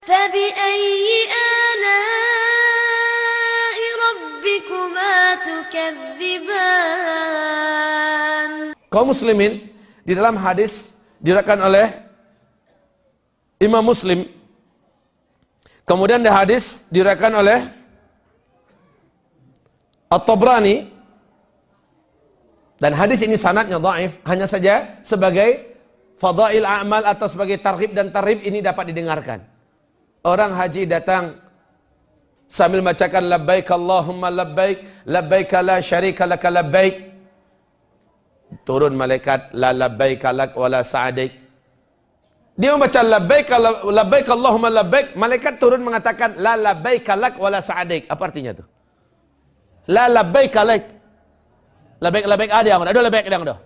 فبأي آلاء ربكما تكذبان. Kaum muslimin, di dalam hadis diriwayatkan oleh Imam Muslim, kemudian di hadis diriwayatkan oleh At-Tabrani, dan hadis ini sanadnya dhaif, hanya saja sebagai fadail a'mal atau sebagai targhib dan tarhib ini dapat didengarkan. Orang haji datang sambil bacakan labbaik Allahumma labbaik, labbaik la syarika laka labbaik. Turun malaikat la labbaik lak wala sa'adaik. Dia membaca labbaik labbaik Allahumma labbaik, malaikat turun mengatakan la labbaik lak wala sa'adaik. Apa artinya itu? La labbaik lak. Labbaik labbaik ada yang ada labbaik yang ada.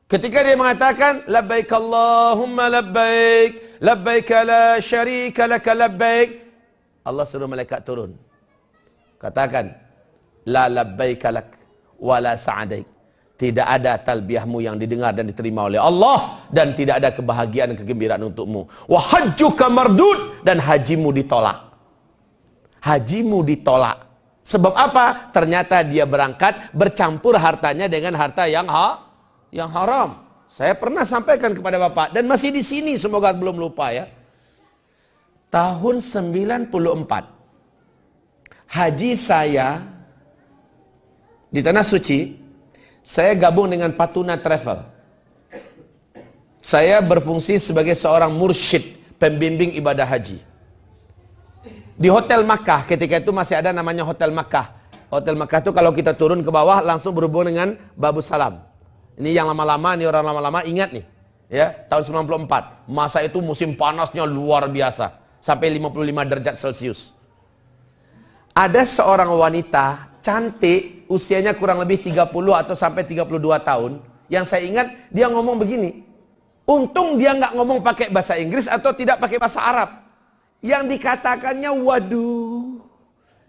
Ketika dia mengatakan labbaik Allahumma labbaik, labbaik la syarika laka labbaik, Allah suruh malaikat turun. Katakan la labbaik lak wala sa'adaik. Tidak ada talbiyahmu yang didengar dan diterima oleh Allah, dan tidak ada kebahagiaan dan kegembiraan untukmu. Wa hajjuka mardud, dan hajimu ditolak. Hajimu ditolak. Sebab apa? Ternyata dia berangkat bercampur hartanya dengan harta yang haram. Saya pernah sampaikan kepada Bapak dan masih di sini, semoga belum lupa ya. Tahun 94 haji saya di Tanah Suci, saya gabung dengan Patuna Travel. Saya berfungsi sebagai seorang mursyid, pembimbing ibadah haji. Di Hotel Makkah, ketika itu masih ada namanya Hotel Makkah. Hotel Makkah itu kalau kita turun ke bawah langsung berhubungan dengan Babu Salam. Ini yang lama-lama, ini orang lama-lama ingat nih. Ya, tahun 94. Masa itu musim panasnya luar biasa. Sampai 55 derajat Celcius. Ada seorang wanita cantik, usianya kurang lebih 30 atau sampai 32 tahun. Yang saya ingat, dia ngomong begini. Untung dia nggak ngomong pakai bahasa Inggris atau tidak pakai bahasa Arab. Yang dikatakannya waduh.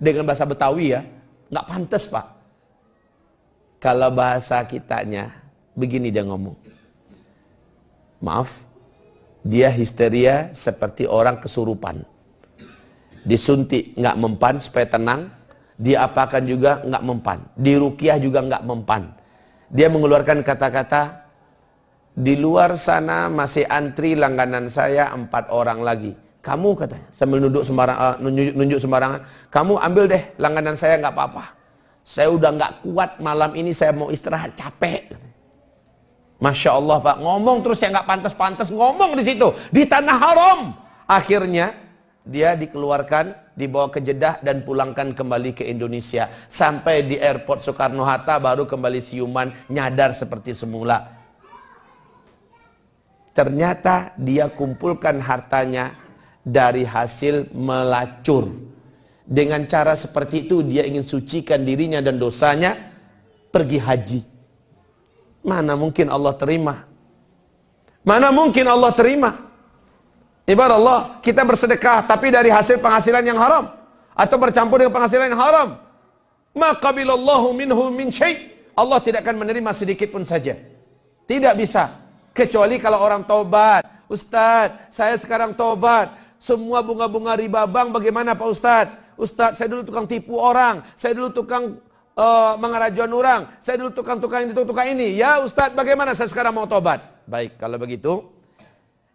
Dengan bahasa Betawi ya. Nggak pantas Pak. Kalau bahasa kitanya, begini dia ngomong. Maaf, dia histeria seperti orang kesurupan. Disuntik nggak mempan supaya tenang, diapakan juga nggak mempan, diruqyah juga nggak mempan. Dia mengeluarkan kata-kata, di luar sana masih antri langganan saya 4 orang lagi. Kamu katanya sambil nunjuk sembarangan, kamu ambil deh langganan saya nggak apa-apa. Saya udah nggak kuat malam ini, saya mau istirahat, capek. Masya Allah Pak, ngomong terus yang nggak pantas-pantas ngomong di situ, di tanah haram. Akhirnya dia dikeluarkan, dibawa ke Jeddah dan pulangkan kembali ke Indonesia. Sampai di airport Soekarno-Hatta baru kembali siuman, nyadar seperti semula. Ternyata dia kumpulkan hartanya dari hasil melacur. Dengan cara seperti itu dia ingin sucikan dirinya dan dosanya, pergi haji. Mana mungkin Allah terima? Mana mungkin Allah terima? Ibarat Allah, kita bersedekah tapi dari hasil penghasilan yang haram atau bercampur dengan penghasilan yang haram. Ma qabilallahu minhu min syai'. Allah tidak akan menerima sedikit pun saja. Tidak bisa. Kecuali kalau orang taubat. Ustadz, saya sekarang taubat. Semua bunga-bunga riba bank bagaimana Pak Ustadz? Ustadz, saya dulu tukang tipu orang. Saya dulu tukang mengerajuan orang. Saya dulu tukang-tukang ini, tukang ini. Ya Ustadz, bagaimana saya sekarang mau tobat? Baik, kalau begitu,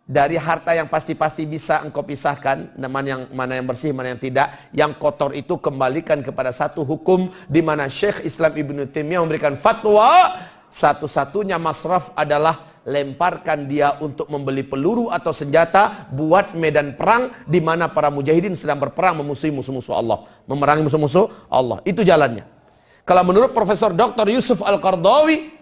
dari harta yang pasti-pasti bisa engkau pisahkan, mana yang bersih, mana yang tidak. Yang kotor itu kembalikan kepada satu hukum, di mana Syekh Islam Ibnu Taimiyah memberikan fatwa, satu-satunya masraf adalah lemparkan dia untuk membeli peluru atau senjata buat medan perang, di mana para mujahidin sedang berperang memusuhi musuh-musuh Allah, memerangi musuh-musuh Allah. Itu jalannya. Kalau menurut Profesor Dr. Yusuf Al-Qardawi,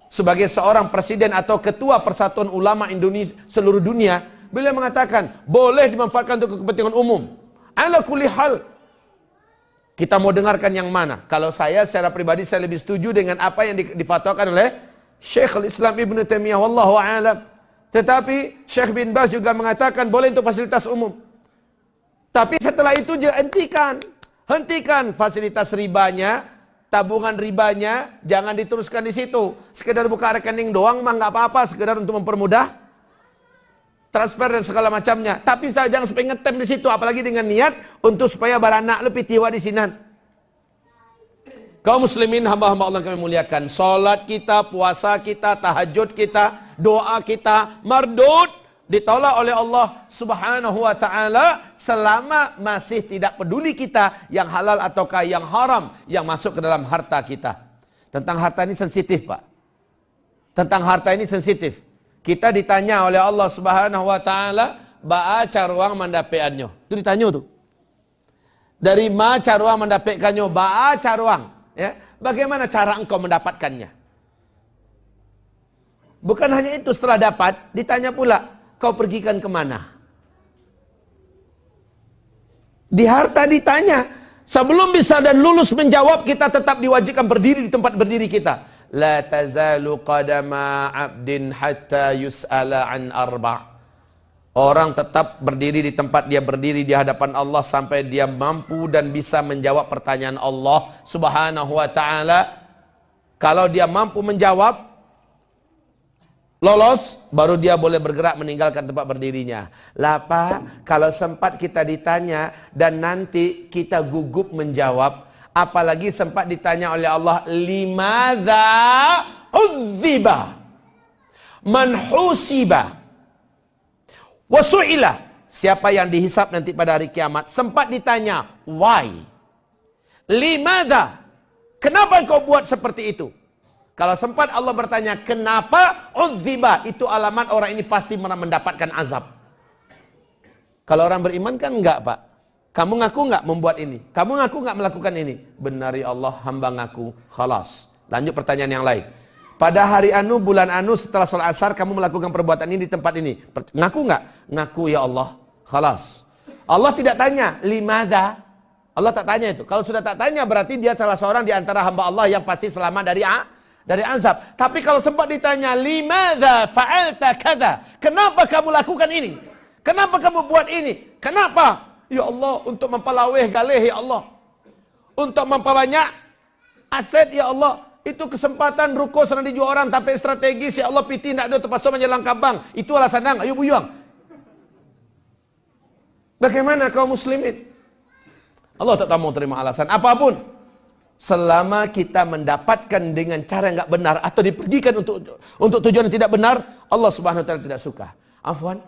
sebagai seorang presiden atau ketua Persatuan Ulama Indonesia seluruh dunia, beliau mengatakan boleh dimanfaatkan untuk kepentingan umum. Ala kulli hal. Kita mau dengarkan yang mana? Kalau saya secara pribadi saya lebih setuju dengan apa yang difatwakan oleh Syekhul Islam Ibnu Taimiyah, wallahu a'lam. Tetapi Syekh bin Baz juga mengatakan boleh untuk fasilitas umum. Tapi setelah itu hentikan fasilitas ribanya, tabungan ribanya, jangan diteruskan di situ. Sekedar buka rekening doang mah nggak apa-apa, sekedar untuk mempermudah transfer dan segala macamnya. Tapi jangan sampai ngetem di situ, apalagi dengan niat untuk supaya baranak lebih tiwa di sinan. Kaum muslimin, hamba-hamba Allah kami muliakan, salat kita, puasa kita, tahajud kita, doa kita mardud, ditolak oleh Allah Subhanahu wa taala selama masih tidak peduli kita yang halal ataukah yang haram yang masuk ke dalam harta kita. Tentang harta ini sensitif, Pak. Tentang harta ini sensitif. Kita ditanya oleh Allah Subhanahu wa taala, "Ba'a caruang mandapeannya." Itu ditanya tuh. Dari ma caruang mendapatkannya, ba'a caruang, ya. Bagaimana cara engkau mendapatkannya? Bukan hanya itu, setelah dapat ditanya pula, kau pergikan kemana? Di harta ditanya. Sebelum bisa dan lulus menjawab, kita tetap diwajibkan berdiri di tempat berdiri kita. La tazalu qadama abdin hatta yus'ala an arba'. Orang tetap berdiri di tempat dia berdiri di hadapan Allah sampai dia mampu dan bisa menjawab pertanyaan Allah Subhanahu wa taala. Kalau dia mampu menjawab, lolos, baru dia boleh bergerak meninggalkan tempat berdirinya. Lah Pak, kalau sempat kita ditanya dan nanti kita gugup menjawab, apalagi sempat ditanya oleh Allah, limadza udziba man husiba wasu'ilah, siapa yang dihisap nanti pada hari kiamat, sempat ditanya, why? Limadza, kenapa kau buat seperti itu? Kalau sempat Allah bertanya, kenapa udziba, itu alamat orang ini pasti mendapatkan azab. Kalau orang beriman kan enggak, Pak. Kamu ngaku enggak membuat ini? Kamu ngaku enggak melakukan ini? Benar ya Allah, hamba ngaku. Khalas. Lanjut pertanyaan yang lain. Pada hari anu, bulan anu, setelah salat asar, kamu melakukan perbuatan ini di tempat ini. Ngaku enggak? Ngaku ya Allah. Khalas. Allah tidak tanya, limadza? Allah tak tanya itu. Kalau sudah tak tanya, berarti dia salah seorang di antara hamba Allah yang pasti selamat dari azab. Tapi kalau sempat ditanya, limadza fa'alta kadza? Kenapa kamu lakukan ini? Kenapa kamu buat ini? Kenapa? Ya Allah, untuk mempelaweh galih ya Allah. Untuk memperbanyak aset ya Allah. Itu kesempatan ruko senang dijual orang tapi strategis ya Allah, piti nak ada terpaksa menjelang kabang. Itu alasan nang, ayo buyuang. Bagaimana kaum muslimin? Allah tak mau terima alasan apapun. Selama kita mendapatkan dengan cara yang enggak benar atau dipergikan untuk tujuan yang tidak benar, Allah Subhanahu wa taala tidak suka. Afwan.